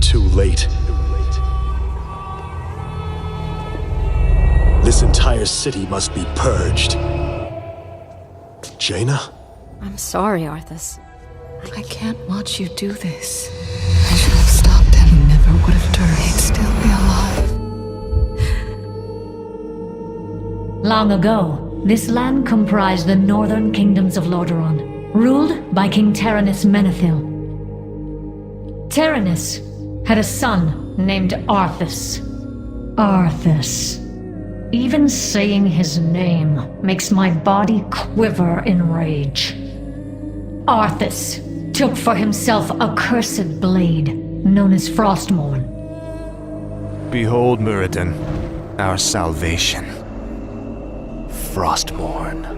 too late. This entire city must be purged. Jaina? I'm sorry, Arthas. I can't watch you do this. I should have stopped him. He never would have turned. He'd still be alive. Long ago, this land comprised the northern kingdoms of Lordaeron, ruled by King Terenas Menethil. Terenas had a son named Arthas. Arthas. Even saying his name makes my body quiver in rage. Arthas took for himself a cursed blade known as Frostmourne. Behold, Muradin, our salvation. Frostmourne.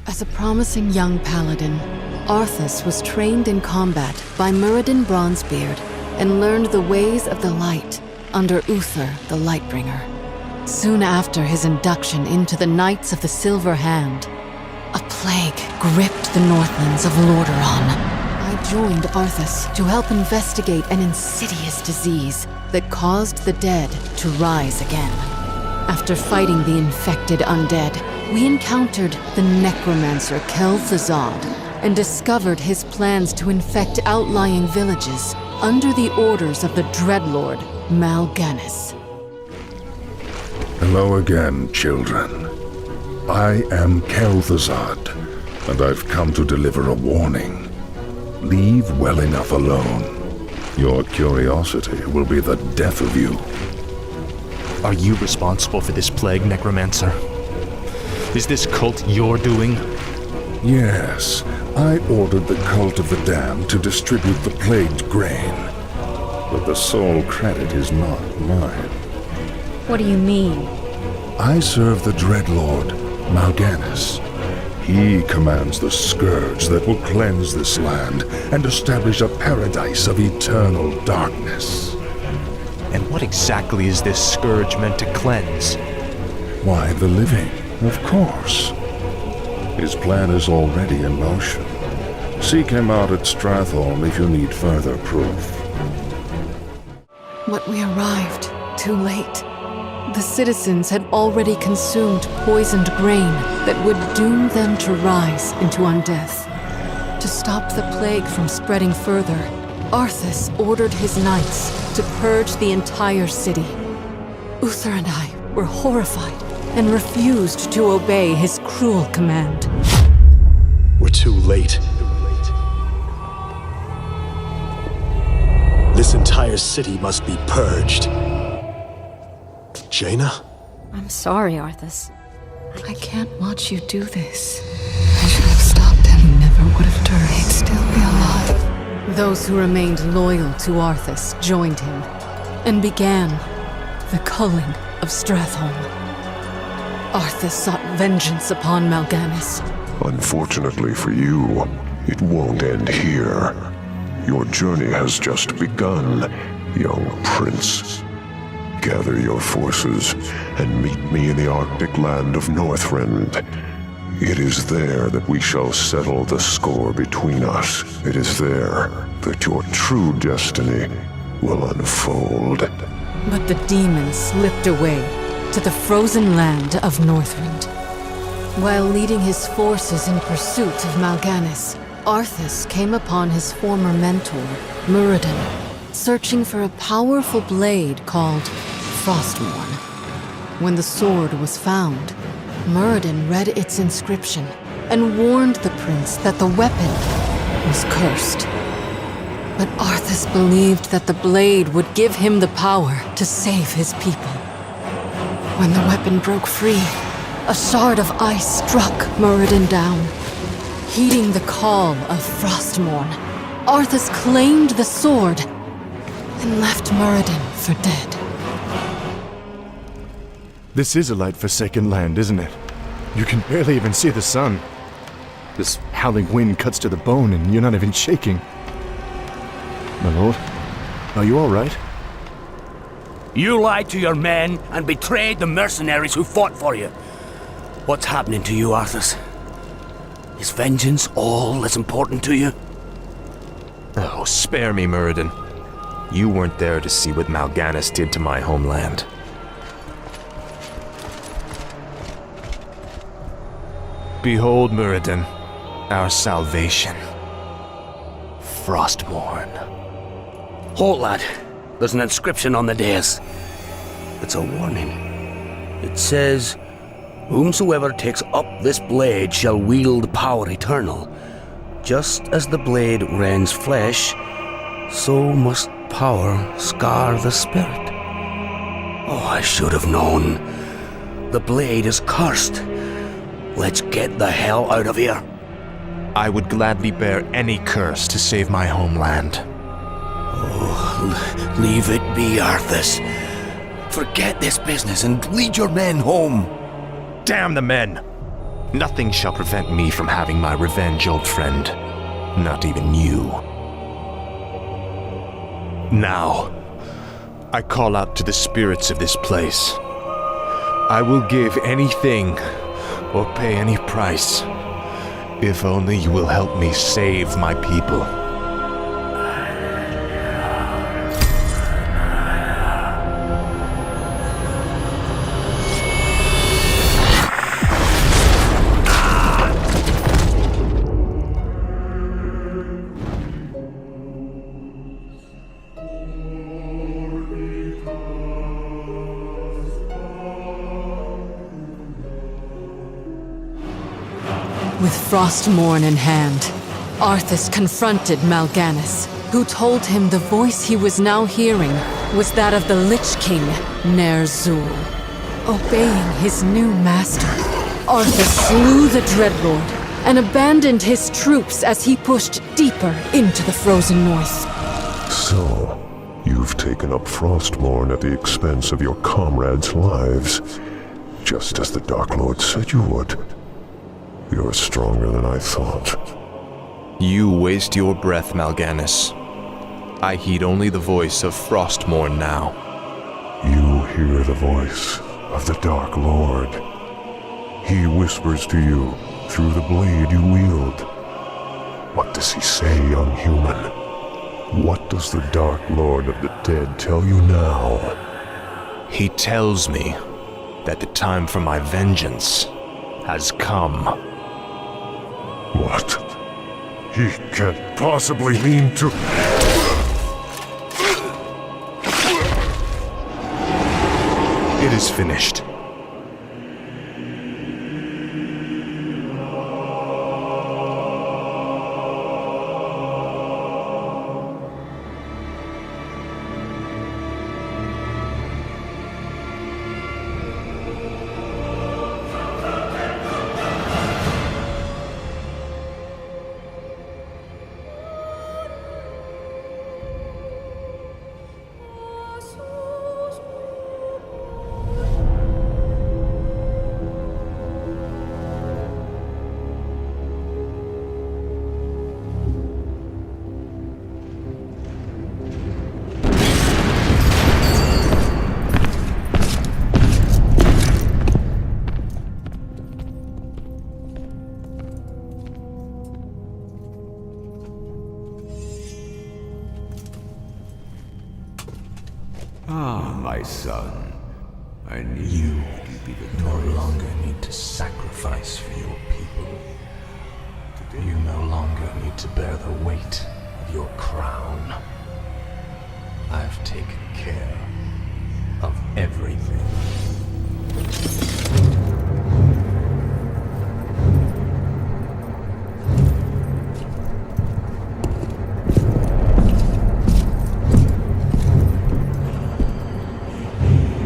As a promising young paladin, Arthas was trained in combat by Muradin Bronzebeard and learned the ways of the light under Uther the Lightbringer. Soon after his induction into the Knights of the Silver Hand, a plague gripped the Northlands of Lordaeron. I joined Arthas to help investigate an insidious disease that caused the dead to rise again. After fighting the infected undead, we encountered the necromancer Kel'Thuzad and discovered his plans to infect outlying villages under the orders of the Dreadlord Mal'Ganis. Hello again, children. I am Kel'Thuzad, and I've come to deliver a warning. Leave well enough alone. Your curiosity will be the death of you. Are you responsible for this plague, Necromancer? Is this cult your doing? Yes, I ordered the Cult of the Damned to distribute the plagued grain. But the sole credit is not mine. What do you mean? I serve the Dreadlord, Mal'Ganis. He commands the scourge that will cleanse this land and establish a paradise of eternal darkness. And what exactly is this scourge meant to cleanse? Why, the living, of course. His plan is already in motion. Seek him out at Stratholme if you need further proof. But we arrived too late. The citizens had already consumed poisoned grain that would doom them to rise into undeath. To stop the plague from spreading further, Arthas ordered his knights to purge the entire city. Uther and I were horrified and refused to obey his cruel command. We're too late. This entire city must be purged. Jaina? I'm sorry, Arthas. I can't watch you do this. I should have stopped him. He never would have turned. He'd still be alive. Those who remained loyal to Arthas joined him and began the culling of Stratholme. Arthas sought vengeance upon Mal'Ganis. Unfortunately for you, it won't end here. Your journey has just begun, young prince. Gather your forces and meet me in the Arctic land of Northrend. It is there that we shall settle the score between us. It is there that your true destiny will unfold. But the demon slipped away to the frozen land of Northrend. While leading his forces in pursuit of Mal'Ganis, Arthas came upon his former mentor, Muradin, searching for a powerful blade called Frostmourne. When the sword was found, Muradin read its inscription and warned the prince that the weapon was cursed. But Arthas believed that the blade would give him the power to save his people. When the weapon broke free, a shard of ice struck Muradin down. Heeding the call of Frostmourne, Arthas claimed the sword and left Muradin for dead. This is a light-forsaken land, isn't it? You can barely even see the sun. This howling wind cuts to the bone and you're not even shaking. My lord, are you all right? You lied to your men and betrayed the mercenaries who fought for you. What's happening to you, Arthas? Is vengeance all that's important to you? Oh, spare me, Muradin. You weren't there to see what Mal'Ganis did to my homeland. Behold, Muradin, our salvation. Frostmourne. Halt, lad. There's an inscription on the dais. It's a warning. It says, "Whomsoever takes up this blade shall wield power eternal. Just as the blade rends flesh, so must power scar the spirit." Oh, I should have known. The blade is cursed. Let's get the hell out of here. I would gladly bear any curse to save my homeland. Oh, leave it be, Arthas. Forget this business and lead your men home. Damn the men! Nothing shall prevent me from having my revenge, old friend. Not even you. Now, I call out to the spirits of this place. I will give anything or pay any price, if only you will help me save my people. With Frostmourne in hand, Arthas confronted Mal'Ganis, who told him the voice he was now hearing was that of the Lich King, Ner'zhul. Obeying his new master, Arthas slew the Dreadlord and abandoned his troops as he pushed deeper into the frozen north. So, you've taken up Frostmourne at the expense of your comrades' lives, just as the Dark Lord said you would. You're stronger than I thought. You waste your breath, Mal'Ganis. I heed only the voice of Frostmourne now. You hear the voice of the Dark Lord. He whispers to you through the blade you wield. What does he say, young human? What does the Dark Lord of the Dead tell you now? He tells me that the time for my vengeance has come. What? He can't possibly mean to... It is finished. Ah, my son. I knew you would be victorious. No longer need to sacrifice for your people. You no longer need to bear the weight of your crown. I've taken care of everything.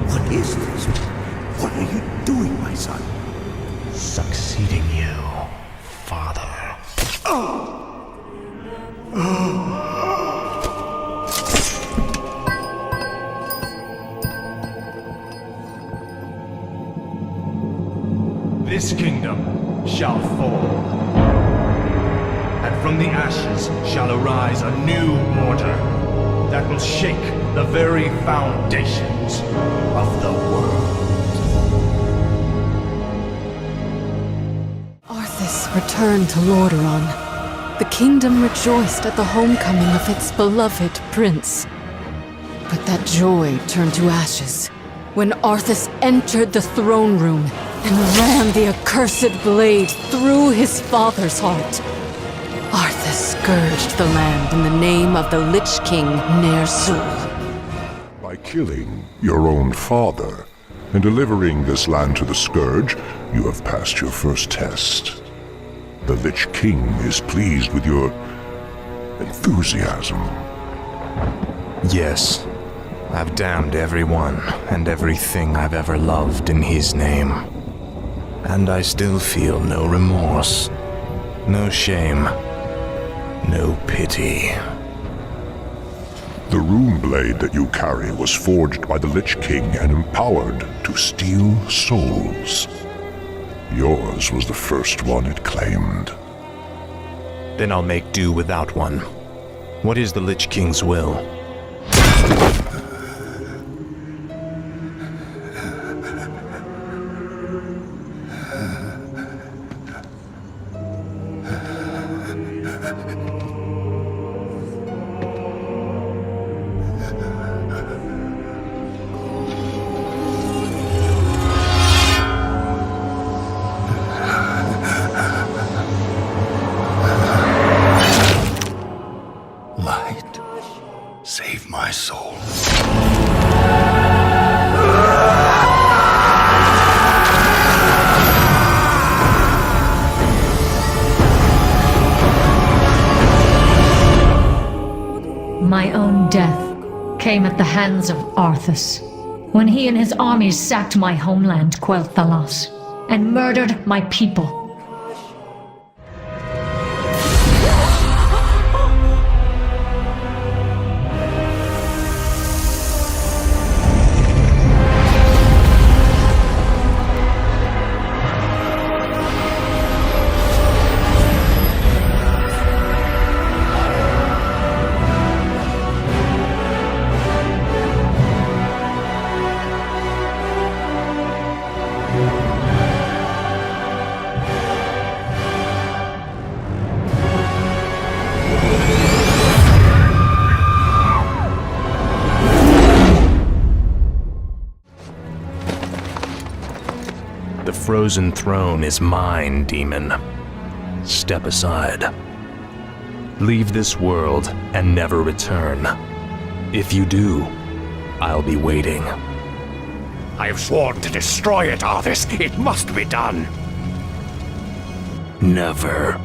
What is this? What are you doing, my son? Succeeding you, father. This kingdom shall fall, and from the ashes shall arise a new order that will shake the very foundations of the world. Arthas returned to Lordaeron. The kingdom rejoiced at the homecoming of its beloved prince. But that joy turned to ashes when Arthas entered the throne room and ran the accursed blade through his father's heart. Arthas scourged the land in the name of the Lich King Ner'zhul. By killing your own father and delivering this land to the Scourge, you have passed your first test. The Lich King is pleased with your enthusiasm. Yes, I've damned everyone and everything I've ever loved in his name. And I still feel no remorse, no shame, no pity. The rune blade that you carry was forged by the Lich King and empowered to steal souls. Yours was the first one it claimed. Then I'll make do without one. What is the Lich King's will? Light, save my soul. My own death came at the hands of Arthas, when he and his armies sacked my homeland, Quel'Thalas, and murdered my people. The frozen throne is mine, demon. Step aside. Leave this world and never return. If you do, I'll be waiting. I have sworn to destroy it, Arthas. It must be done. Never.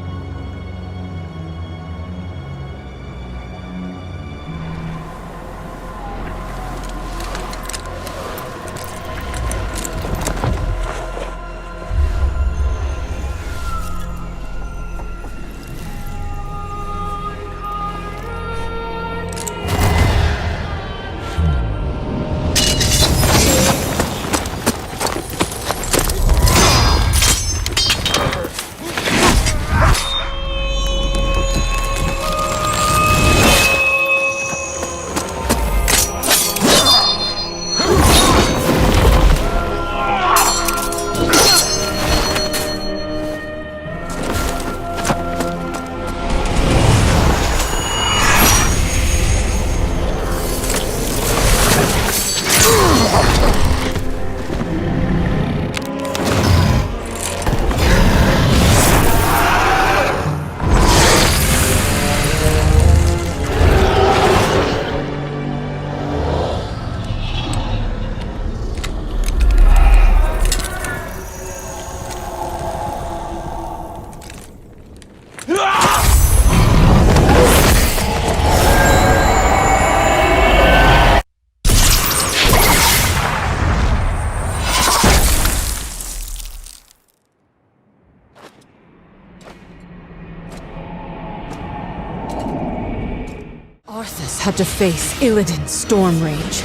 Arthas had to face Illidan's storm rage.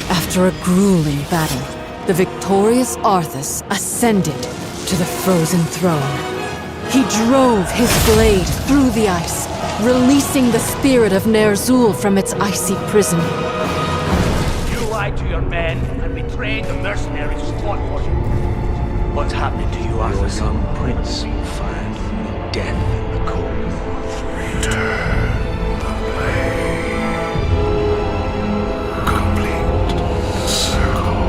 After a grueling battle, the victorious Arthas ascended to the frozen throne. He drove his blade through the ice, releasing the spirit of Ner'zhul from its icy prison. You lied to your men and betrayed the mercenaries who fought for you. What's happening to you, Arthas? Your young prince will find death in the cold north. Return the blade. Complete the circle.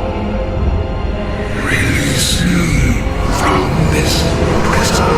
Release me from this prison.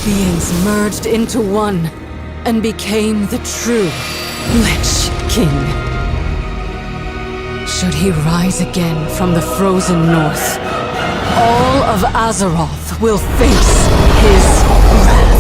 Beings merged into one and became the true Lich King. Should he rise again from the frozen north, all of Azeroth will face his wrath.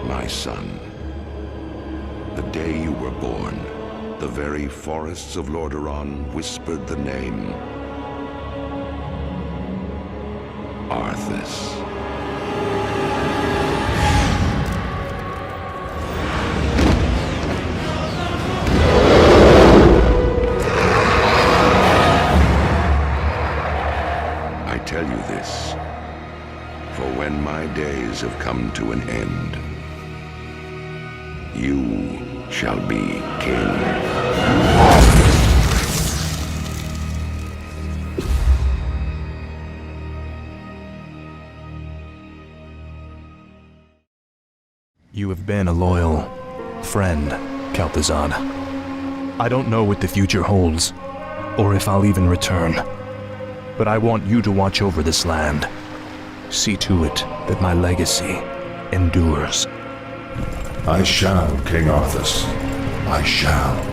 My son, the day you were born, the very forests of Lordaeron whispered the name Arthas. I tell you this, for when my days have come to an end, you shall be king. You have been a loyal friend, Kel'Thuzad. I don't know what the future holds, or if I'll even return. But I want you to watch over this land. See to it that my legacy endures. I shall, King Arthas. I shall.